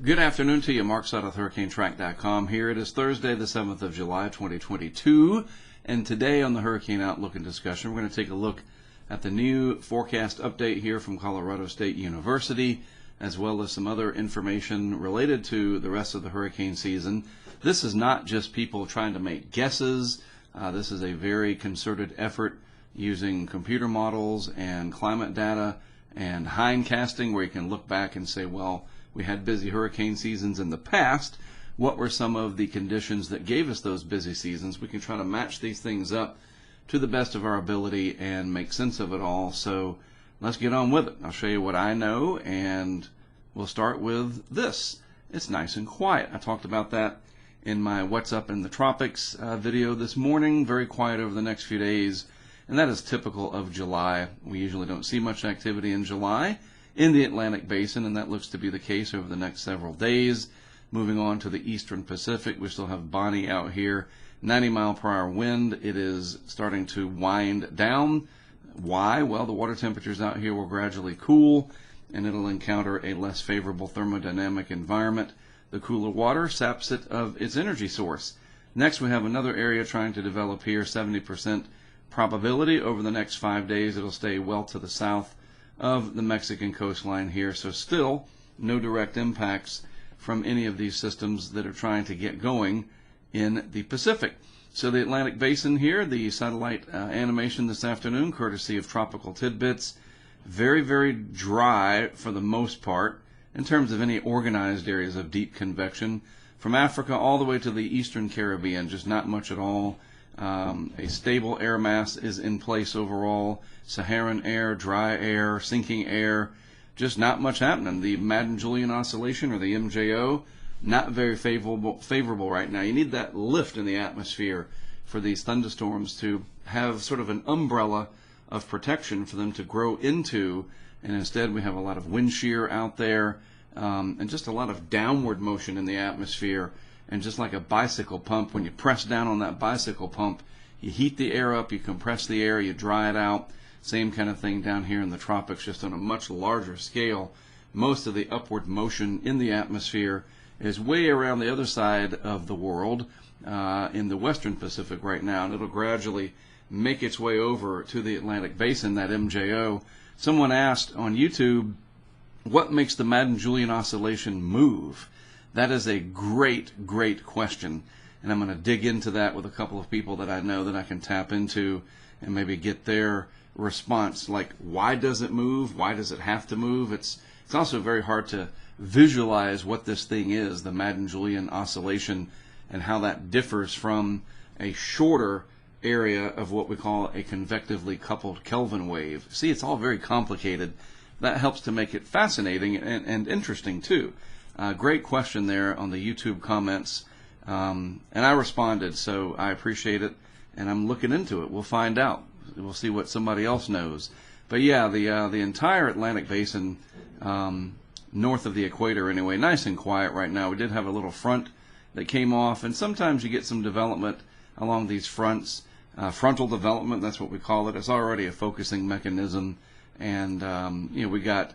Good afternoon to you. Mark Sutton with HurricaneTrack.com here. It is Thursday, the 7th of July, 2022. And today on the Hurricane Outlook and Discussion, we're going to take a look at the new forecast update here from Colorado State University, as well as some other information related to the rest of the hurricane season. This is not just people trying to make guesses. This is a very concerted effort using computer models and climate data and hindcasting, where you can look back and say, well, we had busy hurricane seasons in the past. What were some of the conditions that gave us those busy seasons? We can try to match these things up to the best of our ability and make sense of it all. So let's get on with it. I'll show you what I know, and we'll start with this. It's nice and quiet. I talked about that in my What's Up in the Tropics video this morning. Very quiet over the next few days, and that is typical of July. We usually don't see much activity in July in the Atlantic Basin, and that looks to be the case over the next several days. Moving on to the Eastern Pacific, we still have Bonnie out here. 90-mile-per-hour wind. It is starting to wind down. Why? Well, the water temperatures out here will gradually cool, and it'll encounter a less favorable thermodynamic environment. The cooler water saps it of its energy source. Next, we have another area trying to develop here, 70% probability. Over the next 5 days, it'll stay well to the south of the Mexican coastline here, so still no direct impacts from any of these systems that are trying to get going in the Pacific. So the Atlantic Basin here, the satellite animation this afternoon, courtesy of Tropical Tidbits. Very, very dry for the most part in terms of any organized areas of deep convection. From Africa all the way to the Eastern Caribbean, just not much at all. A stable air mass is in place overall. Saharan air, dry air, sinking air, just not much happening. The Madden-Julian Oscillation, or the MJO, not very favorable right now. You need that lift in the atmosphere for these thunderstorms to have sort of an umbrella of protection for them to grow into, and instead we have a lot of wind shear out there, and just a lot of downward motion in the atmosphere. And just like a bicycle pump, when you press down on that bicycle pump, you heat the air up, you compress the air, you dry it out. Same kind of thing down here in the tropics, just on a much larger scale. Most of the upward motion in the atmosphere is way around the other side of the world, in the Western Pacific right now, and it'll gradually make its way over to the Atlantic Basin, that MJO. Someone asked on YouTube, what makes the Madden-Julian Oscillation move? That is a great, great question, and I'm going to dig into that with a couple of people that I know that I can tap into and maybe get their response. Like, why does it move? Why does it have to move? It's also very hard to visualize what this thing is, the Madden-Julian Oscillation, and how that differs from a shorter area of what we call a convectively coupled Kelvin wave. See, it's all very complicated. That helps to make it fascinating and interesting too. Great question there on the YouTube comments, and I responded, so I appreciate it, and I'm looking into it. We'll find out. We'll see what somebody else knows. But yeah, the entire Atlantic Basin, north of the equator anyway, nice and quiet right now. We did have a little front that came off, and sometimes you get some development along these fronts. Frontal development, that's what we call it. It's already a focusing mechanism, and we got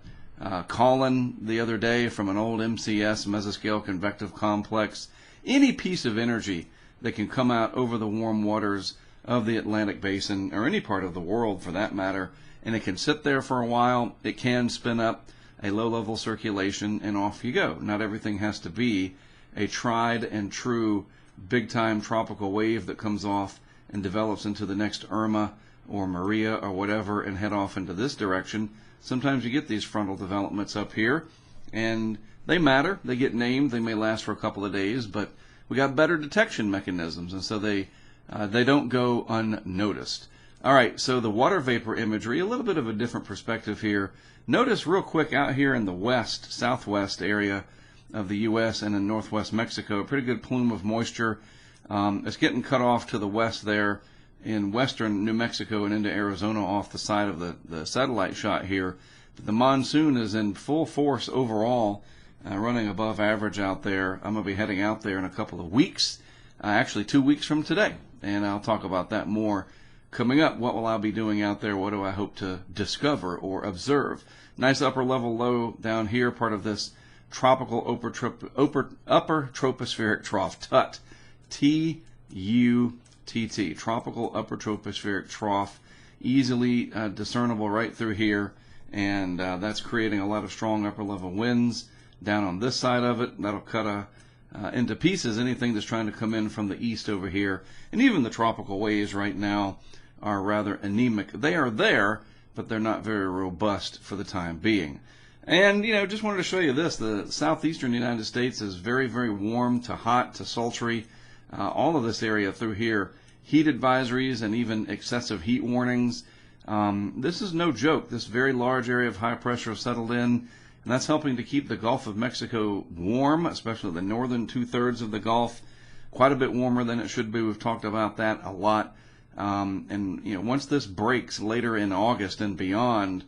Colin the other day from an old MCS, mesoscale convective complex. Any piece of energy that can come out over the warm waters of the Atlantic Basin, or any part of the world for that matter, and it can sit there for a while, it can spin up a low-level circulation, and off you go. Not everything has to be a tried and true big-time tropical wave that comes off and develops into the next Irma or Maria or whatever and head off into this direction. Sometimes you get these frontal developments up here, and they matter. They get named. They may last for a couple of days, but we got better detection mechanisms, and so they don't go unnoticed. All right, so the water vapor imagery, a little bit of a different perspective here. Notice real quick out here in the west, southwest area of the U.S. and in northwest Mexico, a pretty good plume of moisture. It's getting cut off to the west there in western New Mexico and into Arizona off the side of the satellite shot here. But the monsoon is in full force overall, running above average out there. I'm going to be heading out there in a couple of weeks, actually 2 weeks from today, and I'll talk about that more coming up. What will I be doing out there? What do I hope to discover or observe? Nice upper level low down here, part of this tropical upper tropospheric trough, TUTT, T-U-T-T, tropical upper tropospheric trough, easily discernible right through here, and that's creating a lot of strong upper level winds down on this side of it. That'll cut into pieces anything that's trying to come in from the east over here. And even the tropical waves right now are rather anemic. They are there, but they're not very robust for the time being. And, just wanted to show you this. The southeastern United States is very, very warm to hot to sultry. All of this area through here, heat advisories and even excessive heat warnings. This is no joke. This very large area of high pressure has settled in, and that's helping to keep the Gulf of Mexico warm, especially the northern two-thirds of the Gulf, quite a bit warmer than it should be. We've talked about that a lot. Once this breaks later in August and beyond,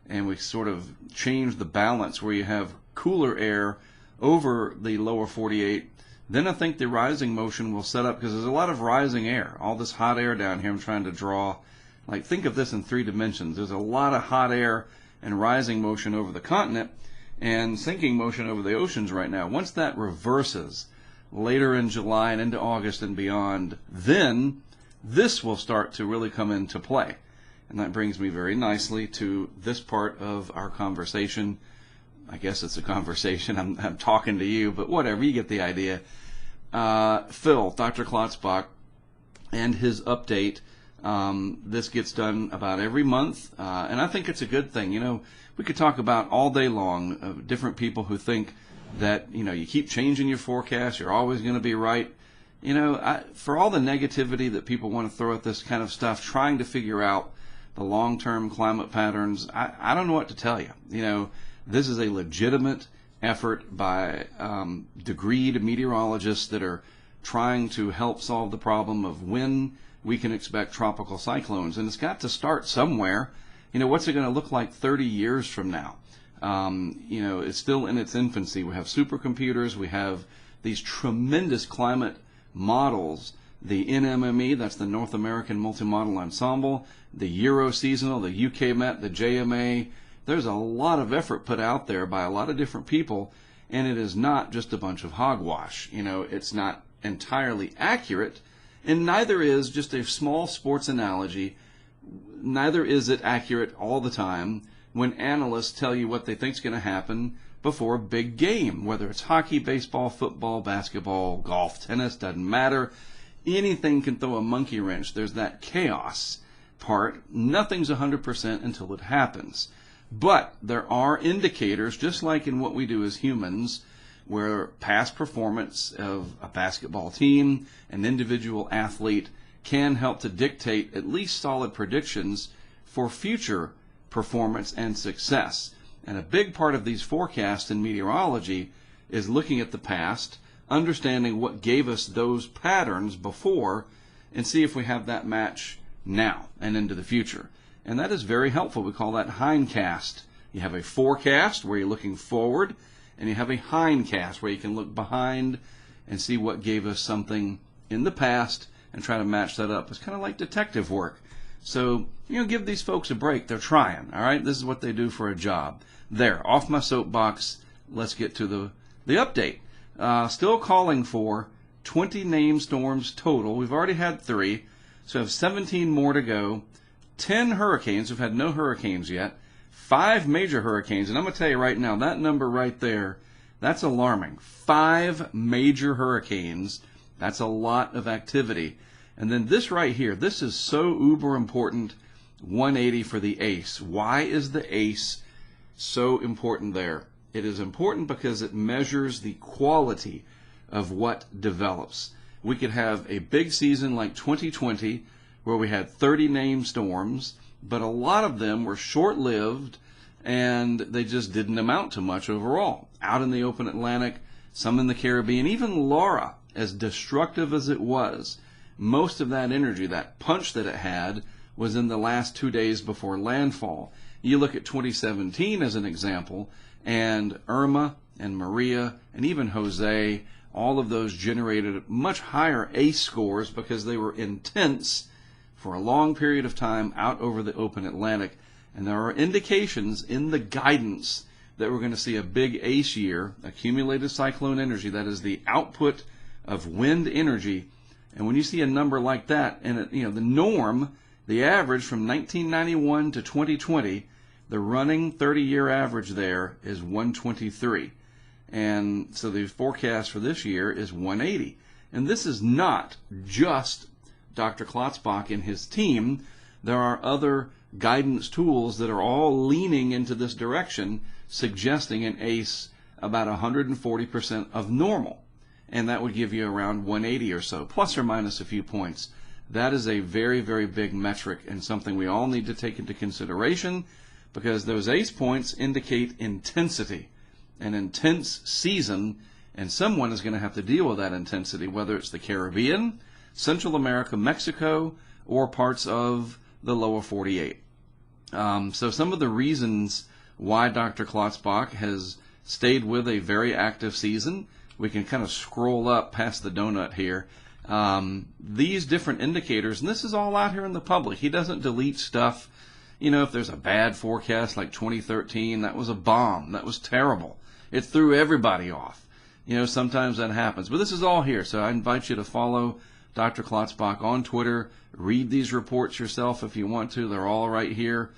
and we sort of change the balance where you have cooler air over the lower 48, then I think the rising motion will set up, because there's a lot of rising air. All this hot air down here I'm trying to draw. Like, think of this in 3 dimensions. There's a lot of hot air and rising motion over the continent and sinking motion over the oceans right now. Once that reverses later in July and into August and beyond, then this will start to really come into play. And that brings me very nicely to this part of our conversation. I guess it's a conversation. I'm talking to you, but whatever, you get the idea. Phil, Dr. Klotzbach, and his update. This gets done about every month, and I think it's a good thing. We could talk about all day long of different people who think that, you keep changing your forecast, you're always going to be right. For all the negativity that people want to throw at this kind of stuff, trying to figure out the long-term climate patterns, I don't know what to tell you. This is a legitimate effort by degreed meteorologists that are trying to help solve the problem of when we can expect tropical cyclones. And it's got to start somewhere. What's it going to look like 30 years from now? It's still in its infancy. We have supercomputers. We have these tremendous climate models. The NMME, that's the North American Multi-Model Ensemble, the Euro Seasonal, the UK Met, the JMA. There's a lot of effort put out there by a lot of different people, and it is not just a bunch of hogwash. It's not entirely accurate, and neither is just a small sports analogy. Neither is it accurate all the time when analysts tell you what they think is going to happen before a big game, whether it's hockey, baseball, football, basketball, golf, tennis, doesn't matter. Anything can throw a monkey wrench. There's that chaos part. Nothing's 100% until it happens. But there are indicators, just like in what we do as humans, where past performance of a basketball team, an individual athlete, can help to dictate at least solid predictions for future performance and success. And a big part of these forecasts in meteorology is looking at the past, understanding what gave us those patterns before, and see if we have that match now and into the future. And that is very helpful. We call that hindcast. You have a forecast where you're looking forward, and you have a hindcast where you can look behind and see what gave us something in the past and try to match that up. It's kind of like detective work. So, give these folks a break. They're trying, all right? This is what they do for a job. There, off my soapbox. Let's get to the update. Still calling for 20 named storms total. We've already had 3, so we have 17 more to go. 10 hurricanes. We've had no hurricanes yet. 5 major hurricanes. And I'm going to tell you right now, that number right there, that's alarming. 5 major hurricanes. That's a lot of activity. And then this right here, this is so uber important, 180 for the ACE. Why is the ACE so important there? It is important because it measures the quality of what develops. We could have a big season like 2020 where we had 30 named storms, but a lot of them were short-lived and they just didn't amount to much overall. Out in the open Atlantic, some in the Caribbean, even Laura, as destructive as it was, most of that energy, that punch that it had, was in the last 2 days before landfall. You look at 2017 as an example, and Irma and Maria and even Jose, all of those generated much higher ACE scores because they were intense for a long period of time out over the open Atlantic. And there are indications in the guidance that we're going to see a big ACE year, accumulated cyclone energy, that is the output of wind energy. And when you see a number like that, and the norm, the average from 1991 to 2020, the running 30-year average there is 123. And so the forecast for this year is 180. And this is not just Dr. Klotzbach and his team. There are other guidance tools that are all leaning into this direction, suggesting an ACE about 140% of normal. And that would give you around 180 or so, plus or minus a few points. That is a very, very big metric and something we all need to take into consideration, because those ACE points indicate intensity, an intense season, and someone is going to have to deal with that intensity, whether it's the Caribbean, Central America, Mexico, or parts of the lower 48. So some of the reasons why Dr. Klotzbach has stayed with a very active season, we can kind of scroll up past the donut here. These different indicators, and this is all out here in the public. He doesn't delete stuff. If there's a bad forecast like 2013, that was a bomb. That was terrible. It threw everybody off. Sometimes that happens. But this is all here, so I invite you to follow Dr. Klotzbach on Twitter. Read these reports yourself if you want to. They're all right here,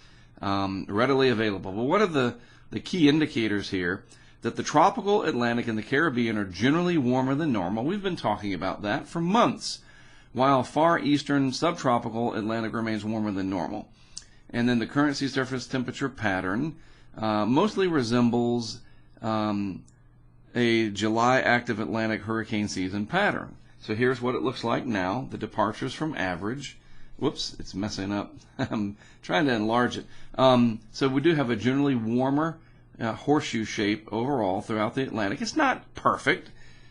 readily available. But what are the key indicators here? That the tropical Atlantic and the Caribbean are generally warmer than normal. We've been talking about that for months, while far eastern subtropical Atlantic remains warmer than normal. And then the current sea surface temperature pattern mostly resembles a July active Atlantic hurricane season pattern. So here's what it looks like now, the departures from average. Whoops, it's messing up. I'm trying to enlarge it. So we do have a generally warmer horseshoe shape overall throughout the Atlantic. It's not perfect.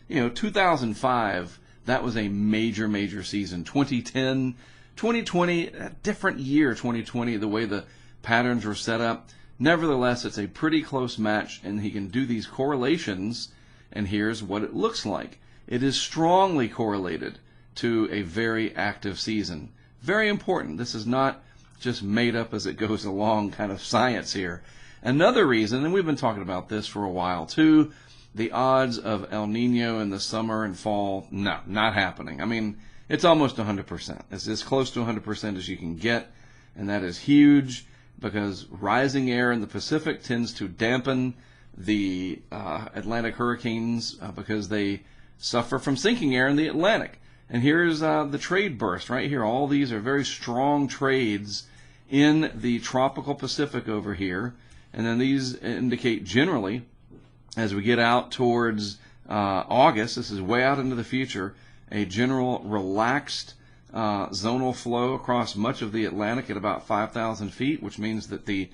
2005, that was a major, major season. 2010, 2020, a different year, 2020, the way the patterns were set up. Nevertheless, it's a pretty close match, and he can do these correlations, and here's what it looks like. It is strongly correlated to a very active season. Very important. This is not just made up as it goes along kind of science here. Another reason, and we've been talking about this for a while too, the odds of El Nino in the summer and fall, no, not happening. I mean, it's almost 100%. It's as close to 100% as you can get, and that is huge because rising air in the Pacific tends to dampen the Atlantic hurricanes because they suffer from sinking air in the Atlantic. And here's the trade burst right here. All these are very strong trades in the tropical Pacific over here. And then these indicate generally, as we get out towards August, this is way out into the future, a general relaxed zonal flow across much of the Atlantic at about 5,000 feet, which means that the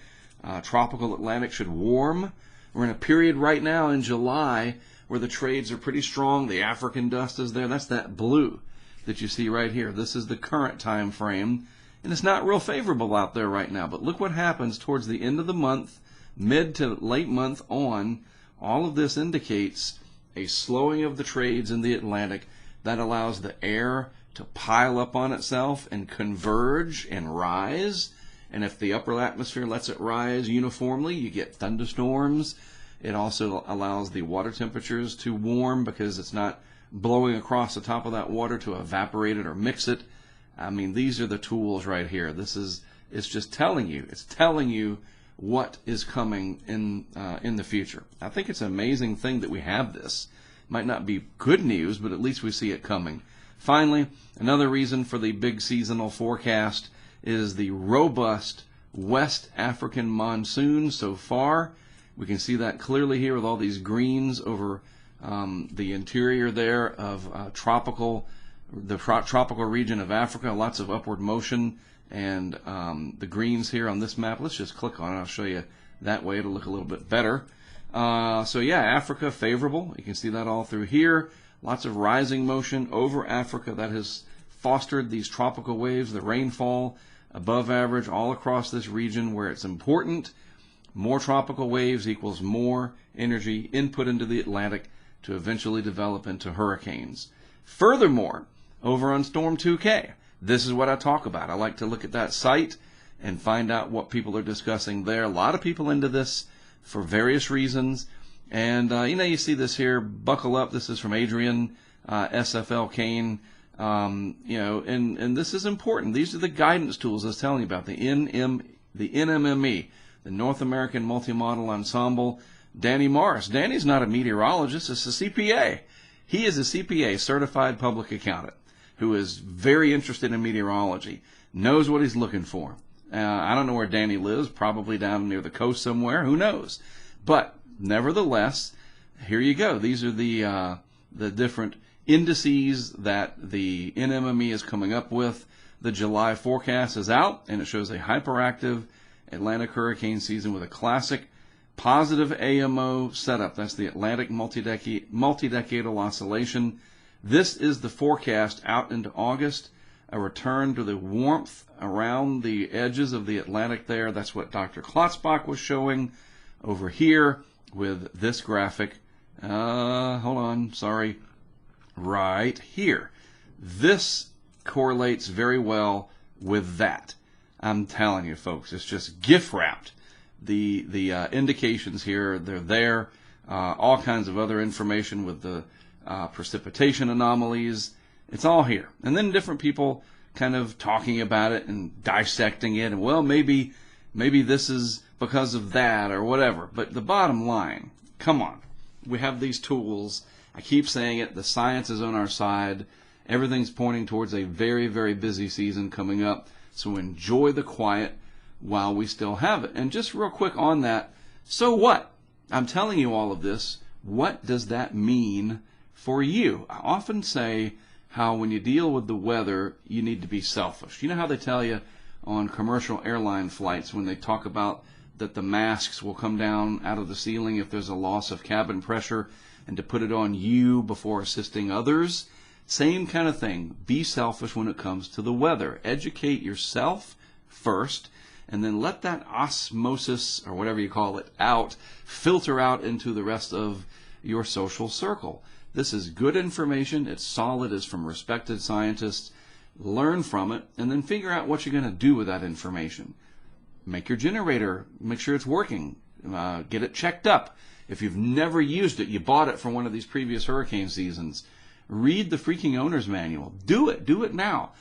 tropical Atlantic should warm. We're in a period right now in July where the trades are pretty strong. The African dust is there. That's that blue that you see right here. This is the current time frame, and it's not real favorable out there right now. But look what happens towards the end of the month, mid to late month on. All of this indicates a slowing of the trades in the Atlantic that allows the air to pile up on itself and converge and rise. And if the upper atmosphere lets it rise uniformly, you get thunderstorms. It also allows the water temperatures to warm because it's not blowing across the top of that water to evaporate it or mix it. I mean, these are the tools right here. It's just telling you. It's telling you what is coming in the future. I think it's an amazing thing that we have this. Might not be good news, but at least we see it coming. Finally, another reason for the big seasonal forecast is the robust West African monsoon so far. We can see that clearly here with all these greens over the interior there of the tropical region of Africa. Lots of upward motion, and the greens here on this map. Let's just click on it. I'll show you that way. It'll look a little bit better. So yeah, Africa favorable. You can see that all through here. Lots of rising motion over Africa that has fostered these tropical waves, the rainfall above average all across this region where it's important. More tropical waves equals more energy input into the Atlantic to eventually develop into hurricanes. Furthermore, over on Storm 2K, this is what I talk about. I like to look at that site and find out what people are discussing there. A lot of people into this for various reasons. And, you see this here, buckle up. This is from Adrian, SFL Kane. And this is important. These are the guidance tools I was telling you about, the NMME, the North American Multi-Model Ensemble. Danny Morris. Danny's not a meteorologist, it's a CPA. He is a CPA, certified public accountant, who is very interested in meteorology, knows what he's looking for. I don't know where Danny lives, probably down near the coast somewhere, who knows. But nevertheless, here you go. These are the different indices that the NMME is coming up with. The July forecast is out, and it shows a hyperactive Atlantic hurricane season with a classic positive AMO setup. That's the Atlantic multi-decadal oscillation. This is the forecast out into August. A return to the warmth around the edges of the Atlantic there. That's what Dr. Klotzbach was showing over here with this graphic. Hold on, sorry. Right here. This correlates very well with that. I'm telling you, folks, it's just gift wrapped. The indications here, they're there. All kinds of other information with the precipitation anomalies. It's all here. And then different people kind of talking about it and dissecting it. And, well, maybe this is because of that or whatever. But the bottom line, come on. We have these tools. I keep saying it. The science is on our side. Everything's pointing towards a very, very busy season coming up. So enjoy the quiet while we still have it. And just real quick on that, so what? I'm telling you all of this. What does that mean for you? I often say how when you deal with the weather, you need to be selfish. You know how they tell you on commercial airline flights when they talk about that the masks will come down out of the ceiling if there's a loss of cabin pressure, and to put it on you before assisting others? Same kind of thing. Be selfish when it comes to the weather. Educate yourself first, and then let that osmosis, or whatever you call it, filter out into the rest of your social circle. This is good information. It's solid. It's from respected scientists. Learn from it, and then figure out what you're going to do with that information. Make your generator, make sure it's working. Get it checked up. If you've never used it, you bought it from one of these previous hurricane seasons, read the freaking owner's manual. Do it now.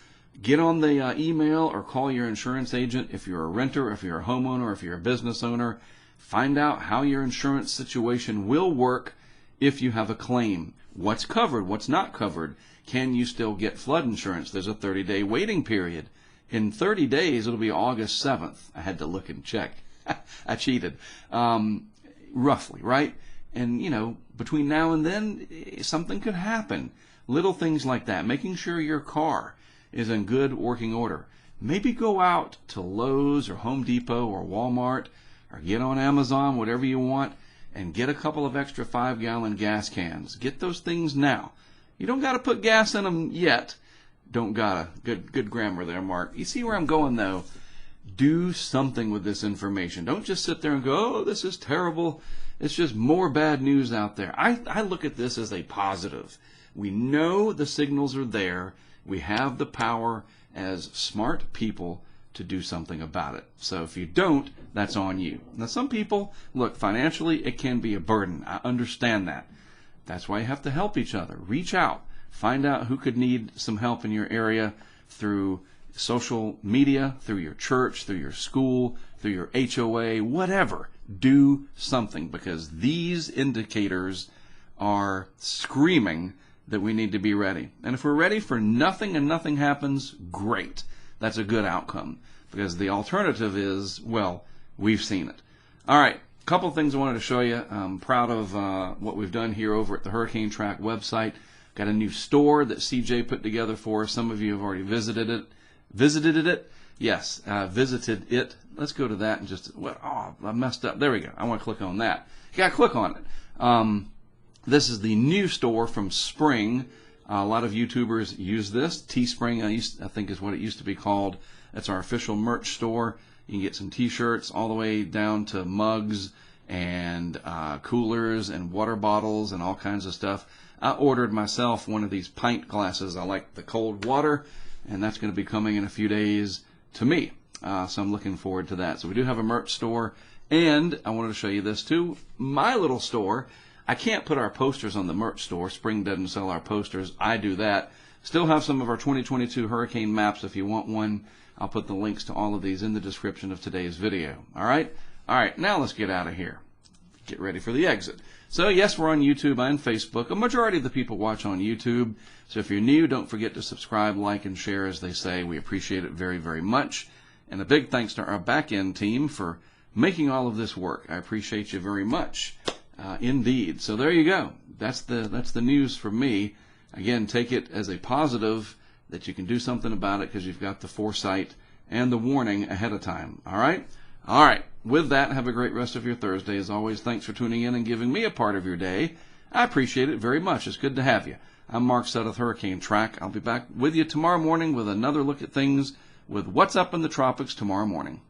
Get on the email or call your insurance agent if you're a renter, if you're a homeowner, if you're a business owner. Find out how your insurance situation will work if you have a claim. What's covered, what's not covered. Can you still get flood insurance? There's a 30-day waiting period. In 30 days, it'll be August 7th. I had to look and check. I cheated. Roughly, right? And, between now and then, something could happen. Little things like that. Making sure your car is in good working order. Maybe go out to Lowe's or Home Depot or Walmart or get on Amazon, whatever you want, and get a couple of extra 5-gallon gas cans. Get those things now. You don't got to put gas in them yet. Don't gotta. Good grammar there, Mark. You see where I'm going, though? Do something with this information. Don't just sit there and go, oh, this is terrible. It's just more bad news out there. I look at this as a positive. We know the signals are there. We have the power as smart people to do something about it. So if you don't, that's on you. Now, some people, look, financially, it can be a burden. I understand that. That's why you have to help each other. Reach out. Find out who could need some help in your area through social media, through your church, through your school, through your HOA, whatever. Do something, because these indicators are screaming that we need to be ready. And if we're ready for nothing and nothing happens, great. That's a good outcome, because the alternative is, well, we've seen it. All right, a couple of things I wanted to show you. I'm proud of what we've done here over at the HurricaneTrack website. Got a new store that CJ put together for us. Some of you have already visited it. Visited it? Yes, visited it. Let's go to that and just, I messed up. There we go. I want to click on that. You got to click on it. This is the new store from Spring. A lot of YouTubers use this. Teespring, I think is what it used to be called. That's our official merch store. You can get some t-shirts all the way down to mugs and coolers and water bottles and all kinds of stuff. I ordered myself one of these pint glasses. I like the cold water, and that's going to be coming in a few days to me. So I'm looking forward to that. So we do have a merch store And I wanted to show you this too. My little store, I can't put our posters on the merch store. Spring doesn't sell our posters. I do that. Still have some of our 2022 hurricane maps if you want one. I'll put the links to all of these in the description of today's video. All right? All right, now let's get out of here. Get ready for the exit. So yes, we're on YouTube and Facebook. A majority of the people watch on YouTube. So if you're new, don't forget to subscribe, like, and share, as they say. We appreciate it very, very much. And a big thanks to our back-end team for making all of this work. I appreciate you very much, indeed. So there you go. That's the news from me. Again, take it as a positive that you can do something about it because you've got the foresight and the warning ahead of time. All right? All right. With that, have a great rest of your Thursday. As always, thanks for tuning in and giving me a part of your day. I appreciate it very much. It's good to have you. I'm Mark Sudduth, Hurricane Track. I'll be back with you tomorrow morning with another look at things with what's up in the tropics tomorrow morning.